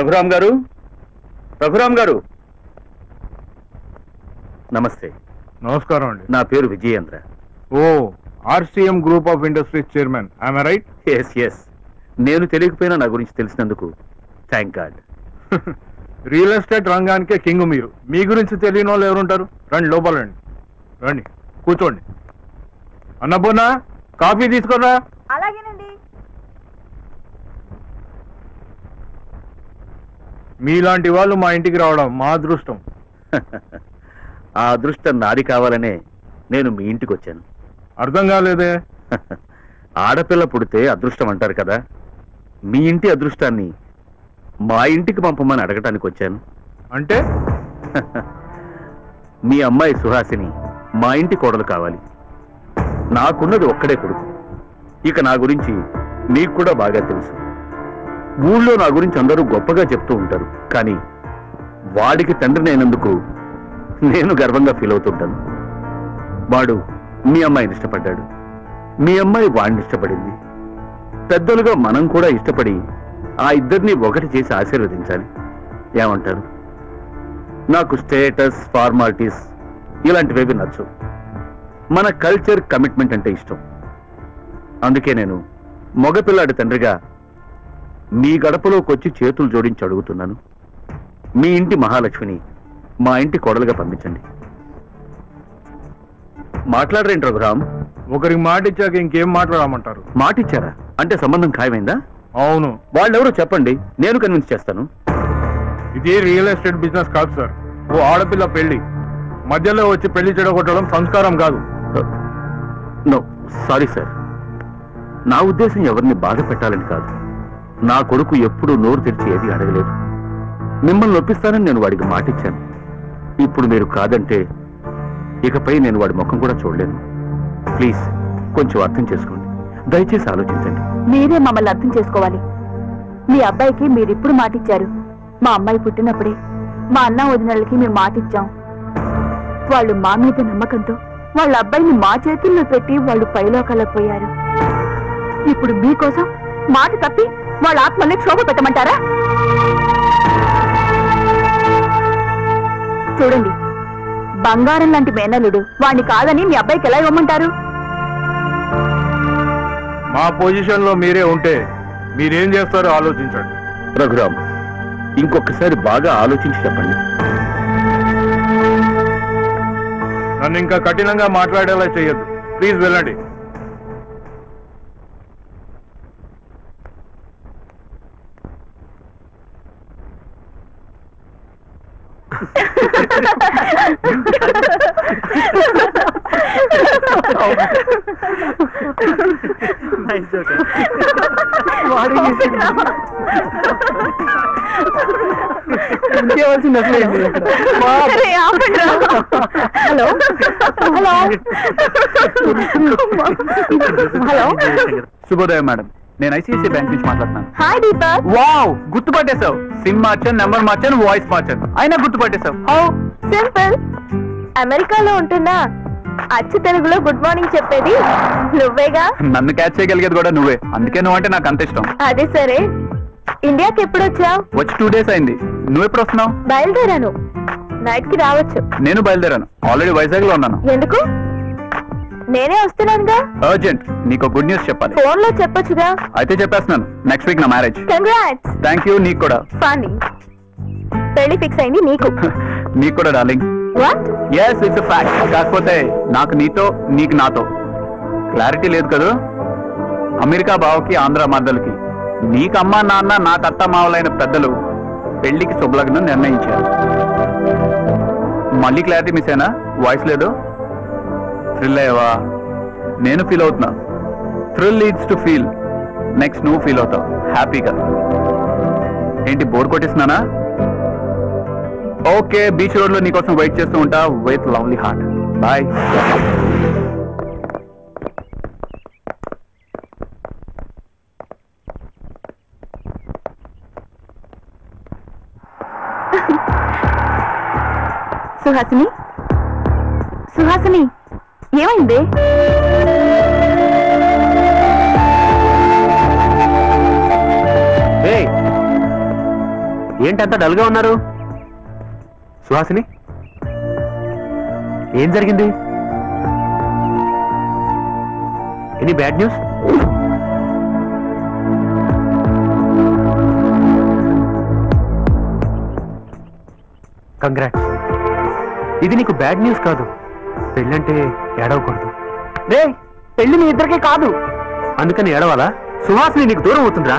రఘురామ్ గారు, రఘురామ్ గారు, నమస్తే. నమస్కారం అండి. నా పేరు Vijayendra. Oh, RCM group of industries chairman. I'm right? Yes yes. నేను తెలియకపోయినా నా గురించి తెలిసినందుకు థ్యాంక్ గాడ్. రియల్ ఎస్టేట్ రంగానికే కింగ్ మీరు. మీ గురించి తెలియని వాళ్ళు ఎవరుంటారు? రండి, లోపలండి, రండి, కూర్చోండి. అన్నపూర్ణ, కాఫీ తీసుకోరా. అలాగేనండి. మీలాంటి వాళ్ళు మా ఇంటికి రావడం మా అదృష్టం. ఆ అదృష్టం నాది కావాలనే నేను మీ ఇంటికి వచ్చాను. అర్థం కాలేదే? ఆడపిల్ల పుడితే అదృష్టం అంటారు కదా, మీ ఇంటి అదృష్టాన్ని మా ఇంటికి పంపమని అడగటానికి వచ్చాను. అంటే? మీ అమ్మాయి సుహాసిని మా ఇంటి కోడలు కావాలి. నాకున్నది ఒక్కడే కొడుకు. ఇక నా గురించి మీకు కూడా బాగా తెలుసు. ఊళ్ళో నా గురించి అందరూ గొప్పగా చెప్తూ ఉంటారు, కానీ వాడికి తండ్రినైనందుకు నేను గర్వంగా ఫీల్ అవుతుంటాను. వాడు మీ అమ్మాయిని ఇష్టపడ్డాడు, మీ అమ్మాయి వాడిని ఇష్టపడింది. పెద్దలుగా మనం కూడా ఇష్టపడి ఆ ఇద్దరిని ఒకటి చేసి ఆశీర్వదించాలి. ఏమంటారు? నాకు స్టేటస్, ఫార్మాలిటీస్ ఇలాంటివేవి నచ్చవు. మన కల్చర్, కమిట్మెంట్ అంటే ఇష్టం. అందుకే నేను మగపిల్లాడి తండ్రిగా మీ గడపలోకి వచ్చి చేతులు జోడించి అడుగుతున్నాను. మీ ఇంటి మహాలక్ష్మిని మా ఇంటి కోడలుగా పంపించండి. మాట్లాడరేంటి రఘురామ్? ఒకరికి మాట ఇచ్చాక ఇంకేం మాట్లాడమంటారు? మాటిచ్చారా? అంటే సంబంధం ఖాయమైందా? అవును. వాళ్ళెవరో చెప్పండి, నేను కన్విన్స్ చేస్తాను. ఇది రియల్ ఎస్టేట్ బిజినెస్ కాదు సార్. ఓ ఆడపిల్ల పెళ్లి మధ్యలో వచ్చి పెళ్లి చెడగొట్టడం సంస్కారం కాదు. No, sorry sir. నా ఉద్దేశం ఎవరిని బాధ పెట్టాలని కాదు. నా కొడుకు ఎప్పుడూ నోరు తెరిచి ఏది అడగలేదు. మిమ్మల్ని ఒప్పిస్తానని నేను వాడికి మాటిచ్చాను. ఇప్పుడు మీరు కాదంటే ఇకపై నేను వాడి ముఖం కూడా చూడలేను. ప్లీజ్ కొంచెం అర్థం చేసుకోండి, దయచేసి ఆలోచించండి. మీరే మమ్మల్ని అర్థం చేసుకోవాలి. మీ అబ్బాయికి మీరిప్పుడు మాటిచ్చారు. మా అమ్మాయి పుట్టినప్పుడే మా అన్న వదినలకి మేము మాటిచ్చాం. వాళ్ళు మా మీద నమ్మకంతో వాళ్ళ అబ్బాయిని మా చేతుల్లో పెట్టి వాళ్ళు పైలోకాలకు పోయారు. ఇప్పుడు మీకోసం మాట తప్పి వాళ్ళ ఆత్మల్ని క్షోభ పెట్టమంటారా? చూడండి, బంగారం లాంటి మేనల్లుడు వాణ్ణి కాదని మీ అబ్బాయికి ఎలా ఇవ్వమంటారు? మా పొజిషన్ లో మీరే ఉంటే మీరేం చేస్తారో ఆలోచించండి. రఘురామ్, ఇంకొకసారి బాగా ఆలోచించి చెప్పండి. నన్ను ఇంకా కఠినంగా మాట్లాడేలా చేయొద్దు. ప్లీజ్ వెళ్ళండి. హలో హలో హలో, శుభోదయం మేడం, నేను ఐసిఐసిఐ బ్యాంక్ నుంచి మాట్లాడుతున్నాను. హాయ్ దీపక్. వావ్, గుర్తుపట్టేశావు. సిమ్ మార్చాను, నెంబర్ మార్చాను, వాయిస్ మార్చాను, అయినా గుర్తుపట్టేశావు. ఓ సింపుల్. అమెరికాలో ఉంటున్నా అచ్చు తెలుగులో గుడ్ మార్నింగ్ చెప్పేది నువ్వేగా. నన్ను క్యాచ్ చేయగలిగేది కూడా నువ్వే, అందుకే నువ్వంటే నాకు అంత ఇష్టం. అదే సరే, ఇండియాకి ఎప్పుడు వచ్చావు? వచ్చి 2 days అయింది. నువ్వు ఎప్పుడు వస్తున్నావు? బయలుదేరాను. నైట్ కి రావచ్చు. నేను బయలుదేరాను, ఆల్రెడీ వైజాగ్ లో ఉన్నాను. ఎందుకు? నేనే వస్తున్నానుగా. అర్జెంట్, నీకు గుడ్ న్యూస్ చెప్పాలి. ఫోన్ లో చెప్పొచ్చుగా. అయితే చెప్పేస్తున్నాను, నెక్స్ట్ వీక్ నా మ్యారేజ్. కంగ్రాట్స్. Thank you. నీకు కూడా. ఫనీ, పెళ్లి ఫిక్స్ అయింది నీకు. నీకు కూడా darling. What? yes, it's a fact. కాకపోతే నాకు నీతో, నీకు నాతో క్లారిటీ లేదు కదా. అమెరికా బావకి, ఆంధ్ర మద్దలకి, నీకు అమ్మా నాన్న, నాకు అత్త మావలైన పెద్దలు పెళ్లికి శుభలగ్నం నిర్ణయించారు. మళ్ళీ క్లారిటీ మిస్ అయినా? వాయిస్ లేదు? థ్రిల్ అయ్యావా? నేను ఫీల్ అవుతున్నా. Thrill leads to feel. Next నువ్వు ఫీల్ అవుతావు హ్యాపీగా. ఏంటి, బోర్ కొట్టేస్తున్నానా? ఓకే, బీచ్ రోడ్ లో నీకోసం వెయిట్ చేస్తూ ఉంటా. With lovely heart. Bye. Suhasini, Suhasini, ఏమైంది? ఏంటంత డల్గా ఉన్నారు? సుహాసిని, ఏం జరిగింది? Any bad news? కంగ్రాట్స్. ఇది నీకు బ్యాడ్ న్యూస్ కాదు. పెళ్ళంటే ఏడవకూడదు. పెళ్లి మీ ఇద్దరికే కాదు, అందుకని ఏడవాలా? సుహాసిని నీకు దూరం అవుతుందిరా.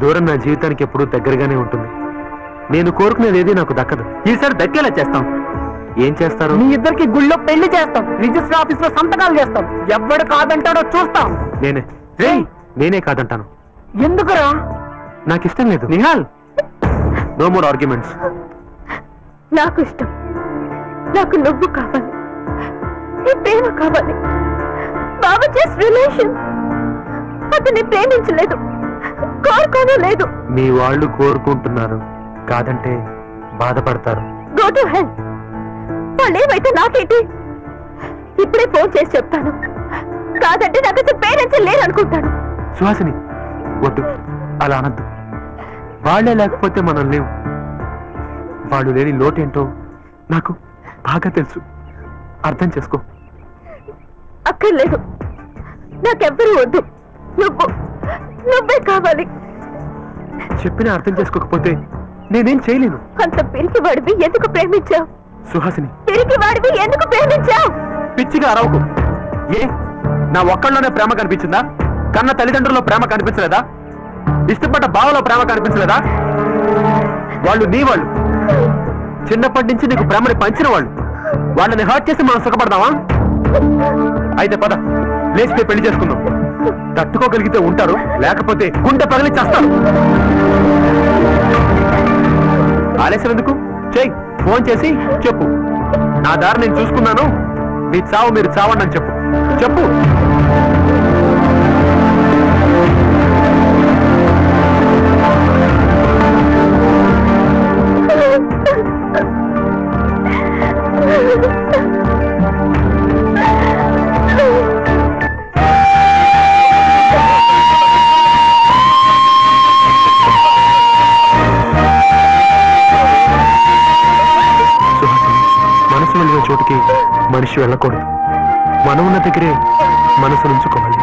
దూరం నా జీవితానికి ఎప్పుడూ దగ్గరగానే ఉంటుంది. నేను కోరుకునేది ఏది నాకు దక్కదు. ఈసారి దక్కేలా చేస్తాం. ఏం చేస్తారు? మీ ఇద్దరికి గుళ్ళో పెళ్లి చేస్తాం, రిజిస్టర్ ఆఫీస్ లో సంతకాలు చేస్తాం. ఎవడు కాదంటాడో చూస్తాం. నేనే కాదంటాను. ఎందుకురా? నాకు ఇష్టం లేదు. Nihal, no more arguments. నాకు ఇష్టం. నాకు నువ్వు కావాలి, నీ ప్రేమ కావాలి. బాబు జస్ట్ రిలేషన్. అతన్ని ప్రేమించలేదు, కోరుకోలేదు. మీ వాళ్ళు కోరుకుంటున్నారు, కాదంటే బాధపడతారు. Go to hell. వాళ్ళు ఏమైతే నాకేంటి? ఇప్పుడే ఫోన్ చేసి చెప్తాను. కాదంటే నాకు అసలు పేరెంట్స్ లేరనుకుంటాను. సుహాసిని, వద్దు, అలా అనద్దు. వాళ్లే లేకపోతే మనం లేవు. వాళ్ళు లేని లోటేంటో నాకు బాగా తెలుసు. అర్థం చేసుకో. అక్కర్లేదు, నాకెవ్వరూ వద్దు. నువ్వే కావాలి. చెప్పినా అర్థం చేసుకోకపోతే నేనేం చేయలేను. అంత పిరికి వాడివి ఎందుకు ప్రేమించావు? సుహాసిని, పిరికి వాడివి ఎందుకు ప్రేమించావు? పిచ్చిగా అరవకు. ఏ, నా ఒక్కళ్ళలోనే ప్రేమ కనిపించిందా? కన్న తల్లిదండ్రుల్లో ప్రేమ కనిపించలేదా? ఇష్టపడ్డ బావలో ప్రేమ కనిపించలేదా? వాళ్ళు నీ వాళ్ళు, చిన్నప్పటి నుంచి నీకు ప్రేమని పంచిన వాళ్ళు. వాళ్ళని హర్ట్ చేసి మనం సుఖపడదామా? అయితే పద, లేచిపోయి పెళ్లి చేసుకుందాం. తట్టుకోగలిగితే ఉంటారు, లేకపోతే గుండె పగిలి చేస్తారు. ఆలస్యం ఎందుకు? చెయ్యి, ఫోన్ చేసి చెప్పు. నా దారి నేను చూసుకున్నాను, మీ చావు మీరు చావండి అని చెప్పు. చెప్పు. మనసు వెళ్ళిన చోటుకి మనిషి వెళ్ళకూడదు. మనం ఉన్న దగ్గరే మనసు ఉంచుకోవాలి.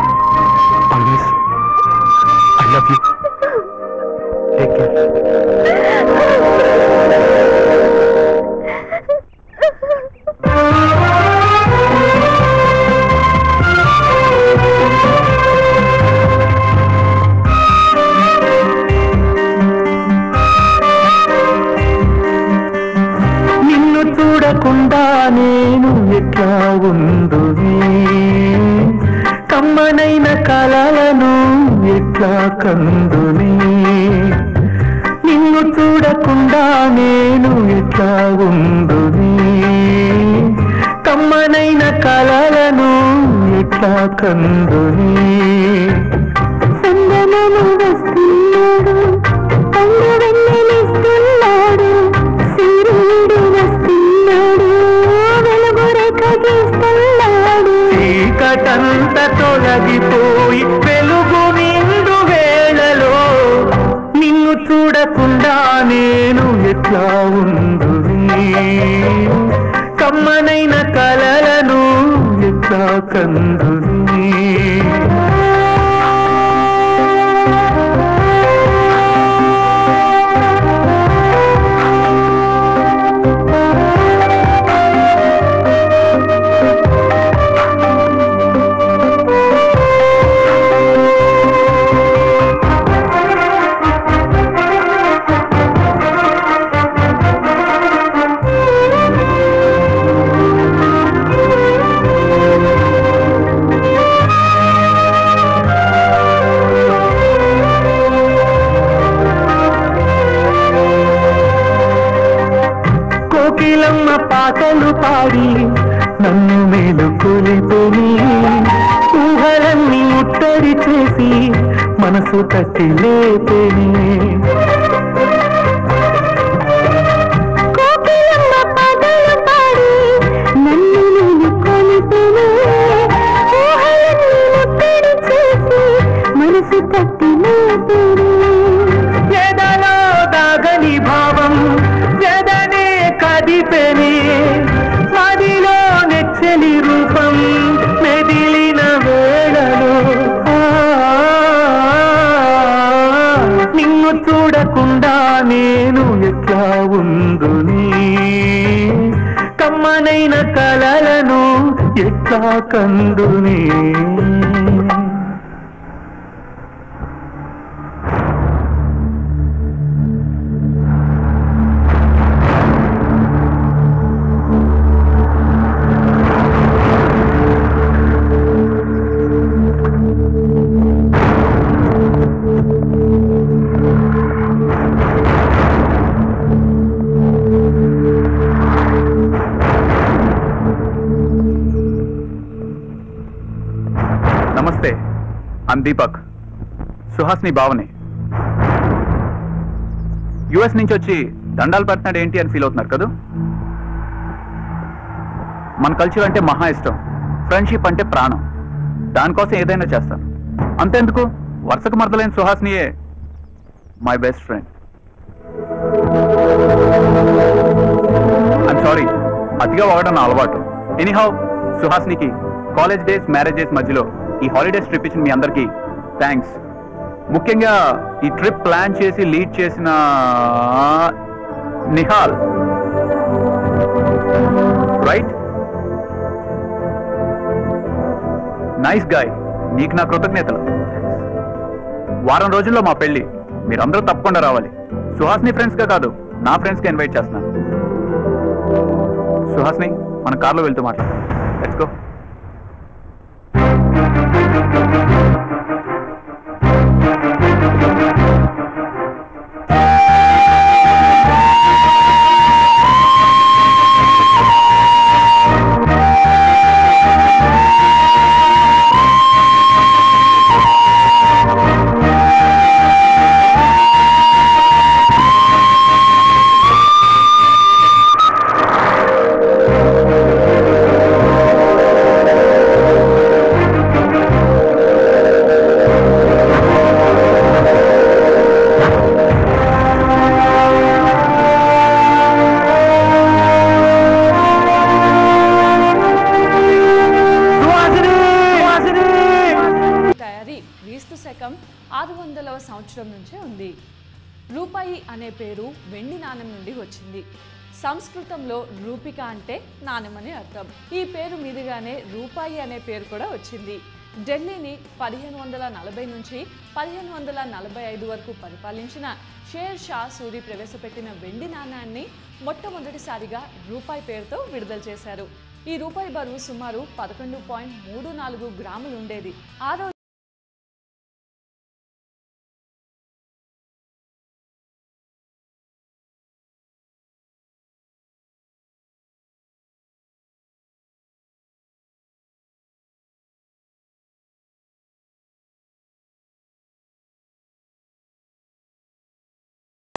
Always I love you. Take care. చూడకుండా నేను ఎట్లా ఉందునే, కమ్మనైన కలలను ఎట్లా కందునే. నిన్ను చూడకుండా నేను ఎట్లా ఉందునే, కమ్మనైన కలలను ఎట్లా కందునే. సందనము వస్తున్నాడు, పండు వెన్నెలిస్తున్నాడు, సూర్యుడు వస్తున్నాడు, వెలుగు రేఖగిస్తున్నాడు. చీకటంత తొలగిపోయి వెలుగు నిండు వేళలో నిన్ను చూడకుండా నేను ఎట్లా ఉందునే, కమ్మనైన కలలను ఎట్లా కందునే. కోకిలమ్మ పాటలు పాడి నన్ను మేలుకొలిపోని, ఊహలన్నీ ముట్టడి చేసి మనసు తట్టి లేపేని. కోకిలమ్మ పాటలు పాడి నన్ను మేలుకొలిపోని, ఊహలన్నీ ముట్టడి చేసి మనసు తట్టి లేపేని. ఎదలో నిలిపెనే మదిలో నెచ్చని రూపం మెదిలిన వేళలో నిన్ను చూడకుండా నేను ఎట్లా ఉందుని కమ్మనైన కలలను ఎట్లా కందుని నమస్తే, ఐమ్ దీపక్, సుహాస్ని బావని. యుఎస్ నుంచి వచ్చి దండాలు పెడుతున్నాడు ఏంటి అని ఫీల్ అవుతున్నారు కదా. మన కల్చర్ అంటే మహా ఇష్టం, ఫ్రెండ్షిప్ అంటే ప్రాణం. దానికోసం ఏదైనా చేస్తాను. అంతెందుకు, వరుసకు మరదలైన సుహాస్నియే my best friend. I'm sorry, అతిగా వాగడం నా అలవాటు. ఎనీహౌ, సుహాస్నికి కాలేజ్ డేస్, మ్యారేజ్ డేస్ మధ్యలో ఈ హాలిడేస్ ట్రిప్ ఇచ్చిన మీ అందరికీ థ్యాంక్స్. ముఖ్యంగా ఈ ట్రిప్ ప్లాన్ చేసి లీడ్ చేసిన నిహాల్, రైట్, నైస్ గాయ్, నీకు నా కృతజ్ఞతలు. వారం రోజుల్లో మా పెళ్లి, మీరందరూ తప్పకుండా రావాలి. సుహాస్ని ఫ్రెండ్స్గా కాదు, నా ఫ్రెండ్స్గా ఇన్వైట్ చేస్తున్నాను. సుహాస్ని, మన కార్లో వెళ్తూ మాట్లాడతాం. Let's go. శకం 600వ సంవత్సరం నుంచే ఉంది. రూపాయి అనే పేరు వెండి నాణెం నుండి వచ్చింది. సంస్కృతంలో రూపిక అంటే నాణెమని అర్థం. ఈ పేరు మీదుగానే రూపాయి అనే పేరు కూడా వచ్చింది. ఢిల్లీని 1540 నుంచి 1545 వరకు పరిపాలించిన షేర్ షా సూరి ప్రవేశపెట్టిన వెండి నాణాన్ని మొట్టమొదటిసారిగా రూపాయి పేరుతో విడుదల చేశారు. ఈ రూపాయి బరువు సుమారు 11.34 గ్రాములు ఉండేది. ఆ రోజు